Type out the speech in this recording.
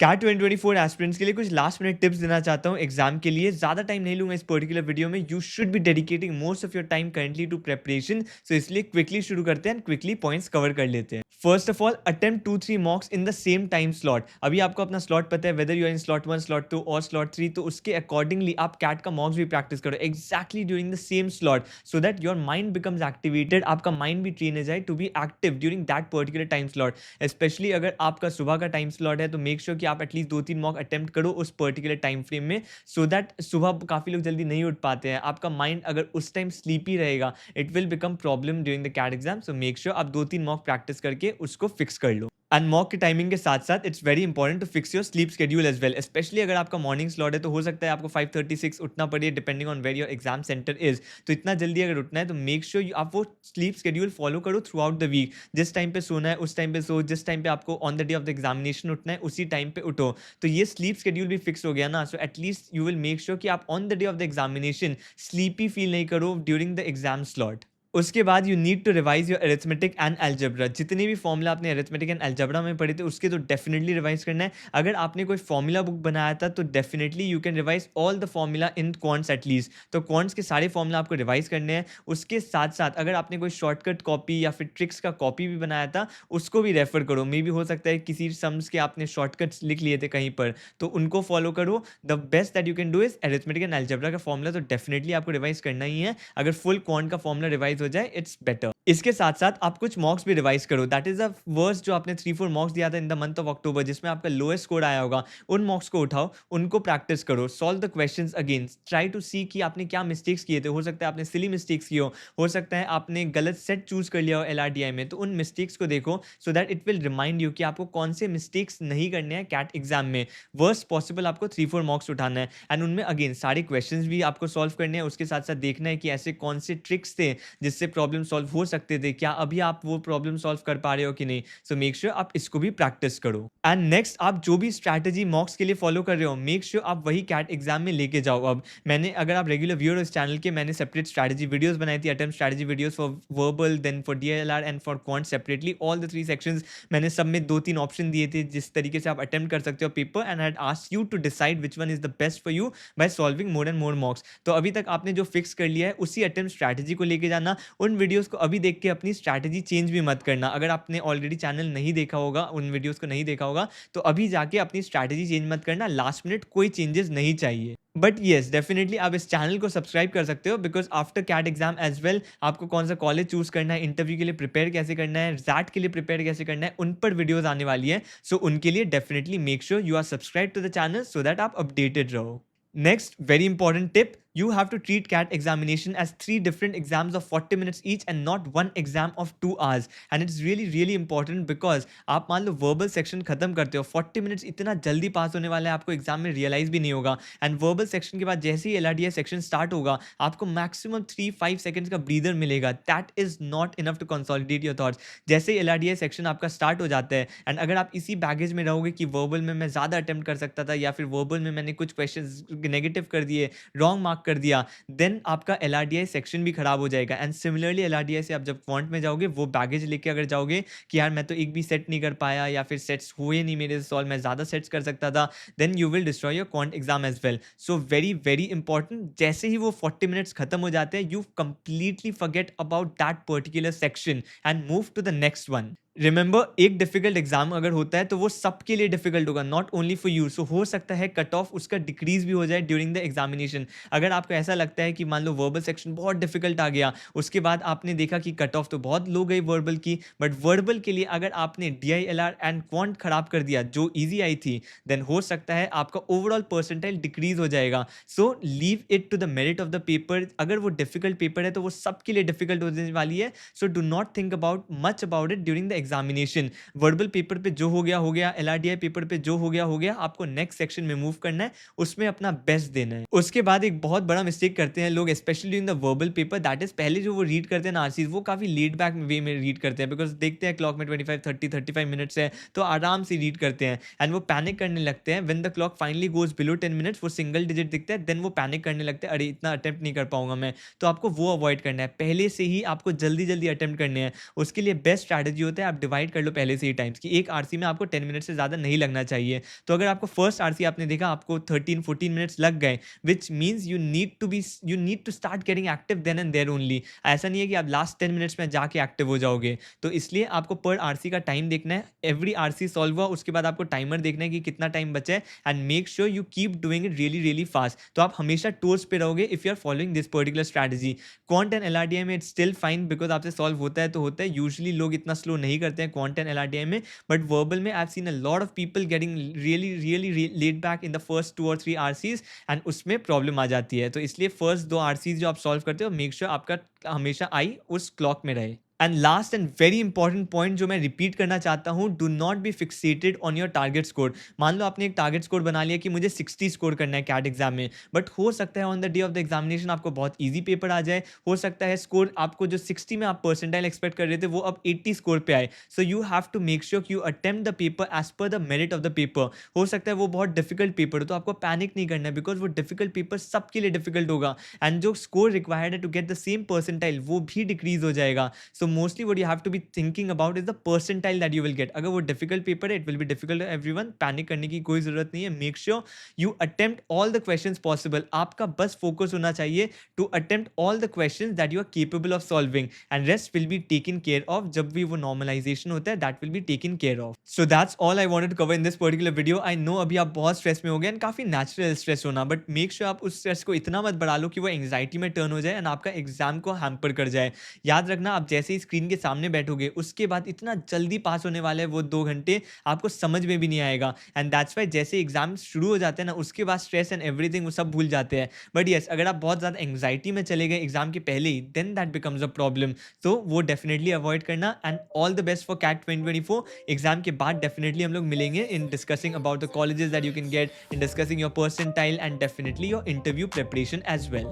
Cat 2024 aspirants के लिए कुछ लास्ट मिनट टिप्स देना चाहता हूँ एग्जाम के लिए। ज़्यादा टाइम नहीं लूंगा इस पर्टिकुलर वीडियो में। You should be dedicating most of your time currently to preparation, so इसलिए क्विकली शुरू करते हैं एंड क्विकली पॉइंट्स कवर कर लेते हैं। First of all, attempt 2-3 mocks in the same time slot. अभी आपको अपना स्लॉट पता है, whether you are in slot 1, slot 2 और स्लॉट 3, तो उसके अकॉर्डिंगली आप कैट का मॉक्स भी प्रैक्टिस करो exactly during the same slot, so that your mind becomes activated. आपका माइंड भी ट्रेन है जाए to be active during that particular time slot. Specially अगर आपका सुबह का टाइम स्लॉट है तो मेक श्योर कि आप एटलीस्ट 2-3 मॉक अटेम्प्ट करो उस पर्टिकुलर टाइम फ्रेम में, सो दैट सुबह काफ़ी लोग जल्दी नहीं उठ पाते हैं। आपका माइंड अगर उस टाइम स्लीपी रहेगा, it will become problem during the CAT exam. So make sure आप 2-3 मॉक प्रैक्टिस करके उसको फिक्स कर लो। एंड मॉक की टाइमिंग के साथ साथ it's very important to fix your sleep schedule as well. Specially अगर आपका मॉर्निंग स्लॉट है तो हो सकता है आपको 5:36 उठना पड़े, depending on where your exam centre is. तो इतना जल्दी अगर उठना है तो मेक श्योर आप वो स्लीप शेड्यूल फॉलो करो थ्रू आउट द वीक। जिस टाइम पे सोना है उस टाइम पे सो, जिस टाइम पे आपको on the day of the examination उठना है उसी टाइम पे उठो। तो ये स्लीप शेड्यूल भी फिक्स हो गया ना, so at least you will make sure कि आप on the day of the examination sleepy feel नहीं करो ड्यूरिंग द एग्जाम स्लॉट। उसके बाद you need to revise your arithmetic and algebra. जितने भी फॉर्मूला आपने अरिथमेटिक एंड अलजेब्रा में पढ़े थे उसके तो डेफिनेटली रिवाइज करना है। अगर आपने कोई फॉर्मूला बुक बनाया था तो definitely you can revise all the formula in quants at least. तो क्वांट्स के सारे फॉर्मूला आपको रिवाइज करने हैं। उसके साथ साथ अगर आपने कोई शॉर्टकट कॉपी या फिर ट्रिक्स का कॉपी भी बनाया था उसको भी रेफर करो। मे भी हो सकता है किसी सम्स के आपने शॉर्टकट्स लिख लिए थे कहीं पर, तो उनको फॉलो करो। The best that you can do is arithmetic and algebra का फॉर्मूला तो डेफिनेटली आपको रिवाइज करना ही है। अगर फुल क्वांट का फॉर्मूला रिवाइज हो जाए इट्स बेटर। इसके साथ साथ आप कुछ मॉक्स भी रिवाइज करो। दैट इज अ वर्स जो आपने 3-4 मॉक्स दिया था in the month of October, जिसमें आपका लोएस्ट स्कोर आया होगा, उन मॉक्स को उठाओ, उनको प्रैक्टिस करो, solve the questions again, try to see कि आपने क्या मिस्टेक्स किए थे। हो सकता है आपने सिली मिस्टेक्स की हो सकता है आपने गलत सेट चूज कर लिया हो एलआरडीआई में, तो उन मिस्टेक्स को देखो so that it will remind you कि आपको कौन से मिस्टेक्स नहीं करने हैं कैट एग्जाम में। वर्स्ट पॉसिबल आपको 3-4 मॉक्स उठाना है एंड उनमें अगेन सारे क्वेश्चंस भी आपको सॉल्व करने हैं। उसके साथ साथ देखना है कि ऐसे कौन से ट्रिक्स थे जिससे प्रॉब्लम सॉल्व हो सकते थे, क्या अभी आप वो प्रॉब्लम सॉल्व कर पा रहे हो कि नहीं। सो मेक श्योर आप इसको भी प्रैक्टिस करो। एंड नेक्स्ट, आप जो भी स्ट्रैटेजी मॉक्स के लिए फॉलो कर रहे हो मेक श्योर आप वही कैट एग्जाम में लेके जाओ। अब मैंने, अगर आप रेगुलर व्यूअर हो इस चैनल के, मैंने सेपरेट स्ट्रैटेजी वीडियोस बनाई थी, attempt strategy videos for verbal, then for DLR and for quant separately, all the 3 sections. मैंने सब में 2-3 ऑप्शन दिए थे जिस तरीके से आप अटेम्प्ट कर सकते हो paper, and I had asked you to decide which one is the best for you by solving more and more mocks. तो अभी तक आपने जो फिक्स कर लिया है उसी अटेम्प्ट स्ट्रैटेजी को लेके जाना। उन वीडियोस को अभी देख के अपनी स्ट्रैटेजी चेंज भी मत करना। अगर आपने ऑलरेडी चैनल नहीं देखा होगा, उन वीडियोस को नहीं देखा होगा, तो अभी जाके अपनी स्ट्रैटेजी चेंज मत करना। लास्ट मिनट कोई चेंजेस नहीं चाहिए। बट येस, डेफिनेटली आप इस चैनल को सब्सक्राइब कर सकते हो, because after CAT exam as well आपको कौन सा कॉलेज चूज करना है, इंटरव्यू के लिए प्रिपेयर कैसे करना है, जैट के लिए प्रिपेयर कैसे करना है, उन पर वीडियोस आने वाली है। सो उनके लिए definitely make sure you are subscribe to the channel so that आप अपडेटेड रहो। Next, very important tip, you have to treat CAT examination as 3 different exams of 40 minutes each and not one exam of 2 hours. And it's really really important because आप मान लो verbal section खत्म करते हो, 40 minutes इतना जल्दी पास होने वाला है आपको एग्जाम में रियलाइज भी नहीं होगा। एंड verbal section के बाद जैसे ही LRDI सेक्शन स्टार्ट होगा आपको मैक्सिमम 3-5 सेकंड्स का ब्रीदर मिलेगा। That is not enough to consolidate your thoughts. जैसे ही LRDI सेक्शन आपका स्टार्ट हो जाता है एंड अगर आप इसी बैगेज में रहोगे कि वर्बल में मैं ज़्यादा अटेम्प्ट कर सकता था या फिर वर्बल में मैंने कुछ क्वेश्चन नेगेटिव कर दिए, रॉन्ग मार्क कर दिया, देन आपका एलआरडीआई सेक्शन भी खराब हो जाएगा। एंड सिमिलरली एलआरडीआई से आप जब क्वांट में जाओगे वो बैगेज लेके अगर जाओगे कि यार मैं तो एक भी सेट नहीं कर पाया या फिर सेट्स हुए नहीं मेरे से सॉल्व, मैं ज़्यादा सेट्स कर सकता था, then you will destroy your quant exam as well. So very very important, जैसे ही वो 40 मिनट्स खत्म हो जाते हैं you completely forget about that particular section and move to the next one. Remember, एक डिफिकल्ट एग्जाम अगर होता है तो वो सबके लिए डिफिकल्ट होगा, not only for you. So हो सकता है कट ऑफ उसका डिक्रीज भी हो जाए ड्यूरिंग द एग्जामिनेशन। अगर आपको ऐसा लगता है कि मान लो वर्बल सेक्शन बहुत डिफिकल्ट आ गया, उसके बाद आपने देखा कि कट ऑफ तो बहुत लो गई वर्बल की, बट वर्बल के लिए अगर आपने डीआईएलआर एंड क्वांट खराब कर दिया जो ईजी आई थी, देन हो सकता है आपका ओवरऑल परसेंटाइल डिक्रीज हो जाएगा। So leave it to the merit of the paper. अगर वो डिफिकल्ट पेपर है तो वो सबके लिए डिफिकल्ट होने वाली है। So do not think about much about it during the examination. Verbal paper पे जो हो गया, एलआरडीआई पेपर पे जो हो गया, आपको नेक्स्ट सेक्शन में मूव करना है, उसमें अपना बेस्ट देना है। उसके बाद एक बहुत बड़ा मिस्टेक करते हैं लोग specially during the verbal paper, that is पहले जो वो रीड करते हैं ना आरसीज, वो काफी लेट बैक वे में रीड करते हैं, बिकॉज देखते हैं क्लॉक में 25-30-35 मिनट्स है तो आराम से रीड करते हैं एंड वो पैनिक करने लगते हैं। When the clock finally goes below 10 minutes, वो सिंगल डिजिट दिखता है, देन वो पैनिक करने लगते हैं, अरे इतना अटेम्प्ट नहीं कर पाऊंगा मैं। तो आपको वो अवॉइड करना है, पहले से ही आपको जल्दी जल्दी अटेम्प्ट करने हैं। उसके लिए बेस्ट स्ट्रैटेजी होता है आप डिवाइड कर लो पहले से ही टाइम्स कि एक आरसी में आपको 10 मिनट से ज़्यादा नहीं लगना चाहिए। तो अगर आपको फर्स्ट आरसी आपने देखा आपको 13-14 मिनट्स लग गए, which means you need to start getting active then and there only. ऐसा नहीं है कि आप लास्ट 10 मिनट्स में जाके एक्टिव हो जाओगे। तो इसलिए आपको पर आरसी का टाइम देखना है, एवरी आरसी सॉल्व हुआ उसके बाद आपको टाइमर देखना है कि कितना टाइम बचा है, and make sure you keep doing it really really fast. तो आप हमेशा टोर्स पे रहोगे if you are following this particular strategy. Quant and LRDI में इट्स स्टिल फाइन बिकॉज आपसे सॉल्व होता है तो होता है। यूजुअली लोग इतना स्लो नहीं करते हैं क्वांट एंड एलआरडीआई में, बट वर्बल में I have seen a lot of people getting really really late back in the first 2 और 3 आरसीज, एंड उसमें प्रॉब्लम आ जाती है। तो इसलिए फर्स्ट 2 आरसीज जो आप सॉल्व करते हो मेक श्योर आपका हमेशा आई उस क्लॉक में रहे। And last and very important point जो मैं रिपीट करना चाहता हूँ, do not be fixated on your target score. मान लो आपने एक टारगेट स्कोर बना लिया कि मुझे 60 स्कोर करना है कैट एग्जाम में, बट हो सकता है on the day of the examination आपको बहुत ईजी पेपर आ जाए। हो सकता है स्कोर आपको जो 60 में आप परसेंटाइल एक्सपेक्ट कर रहे थे वो अब 80 स्कोर पे आए। So you have to make sure you attempt the paper as per the merit of the paper. हो सकता है वो बहुत डिफिकल्ट पेपर हो, तो आपको पैनिक नहीं करना है बिकॉज वो डिफिकल्ट पेपर सबके लिए डिफिकल्ट होगा, एंड जो स्कोर रिक्वायर्ड है to get the same percentile वो भी डिक्रीज हो जाएगा। So mostly what you have to be thinking about is the percentile that you will get। अगर वो difficult paper है, it will be difficult to everyone, panic करने की कोई जरूरत नहीं है। Make sure you attempt all the questions possible. आपका बस फोकस होना चाहिए to attempt all the questions that you are capable of solving, and rest will be taken care of. जब भी वो नॉर्मलाइजेशन होता है that will be taken care of. So that's all I wanted to cover in this particular video. I know अभी आप बहुत stress में हो गए, एंड काफी नेचुरल स्ट्रेस होना, बट मेक श्योर आप उस स्ट्रेस को इतना मत बढ़ा लो कि वो एंग्जाइटी में टर्न हो जाए एंड आपका एग्जाम को हैम्पर कर जाए। याद रखना, आप जैसे ही स्क्रीन के सामने बैठोगे उसके बाद इतना जल्दी पास होने वाला है वो 2 घंटे, आपको समझ में भी नहीं आएगा। एंड दैट्स वाई जैसे एग्जाम शुरू हो जाते हैं ना उसके बाद स्ट्रेस एंड एवरीथिंग वो सब भूल जाते हैं। बट यस, अगर आप बहुत ज़्यादा एंग्जाइटी में चले गए एग्जाम के पहले ही, then that becomes a problem. तो वो डेफिनेटली अवॉइड करना, and all the best for CAT 2024। Exam के बाद डेफिनेटली हम लोग मिलेंगे in discussing about the colleges that you can get, in discussing your percentile and definitely your interview preparation as well.